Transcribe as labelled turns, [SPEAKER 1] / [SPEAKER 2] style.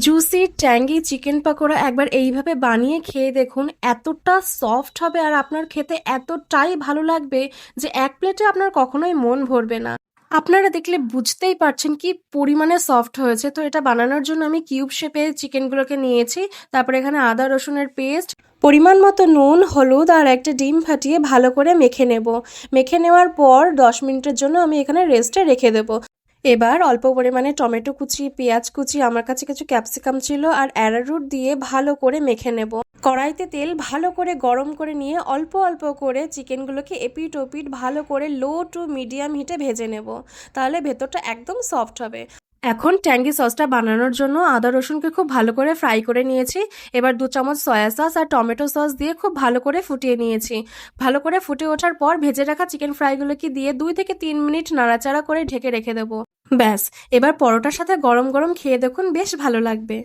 [SPEAKER 1] Juicy tangy chicken pakora একবার এইভাবে বানিয়ে খেয়ে দেখুন। এতটা সফট হবে আর আপনার খেতে এতটাই ভালো লাগবে যে এক প্লেটে আপনার কখনোই মন ভরবে না। আপনারা দেখলে বুঝতেই পারছেন কি পরিমাণে সফট হয়েছে। তো এটা বানানোর জন্য আমি কিউব শেপে চিকেনগুলোকে নিয়েছি। তারপরে এখানে আদা রসুনের পেস্ট, পরিমাণ মতো নুন, হলুদ আর একটা ডিম ফাটিয়ে ভালো করে মেখে নেব। মেখে নেওয়ার পর 10 মিনিটের জন্য আমি এখানে রেস্টে রেখে দেবো। এবার অল্প পরিমাণে টমেটো কুচি, পেঁয়াজ কুচি, আমার কাছে কিছু ক্যাপসিকাম ছিল আর অ্যারারুট দিয়ে ভালো করে মেখে নেব। কড়াইতে তেল ভালো করে গরম করে নিয়ে অল্প অল্প করে চিকেনগুলোকে এপিট ওপিট ভালো করে লো টু মিডিয়াম হিটে ভেজে নেব। তাহলে ভেতরটা একদম সফট হবে। এখন ট্যাঙ্গি সসটা বানানোর জন্য আদা রসুনকে খুব ভালো করে ফ্রাই করে নিয়েছি। এবার 2 চামচ সয়া সস আর টমেটো সস দিয়ে খুব ভালো করে ফুটিয়ে নিয়েছি। ভালো করে ফুটে ওঠার পর ভেজে রাখা চিকেন ফ্রাইগুলোকে দিয়ে 2 থেকে 3 মিনিট নাড়াচাড়া করে ঢেকে রেখে দেবো। ব্যাস, এবার পরোটার সাথে গরম গরম খেয়ে দেখুন, বেশ ভালো লাগবে।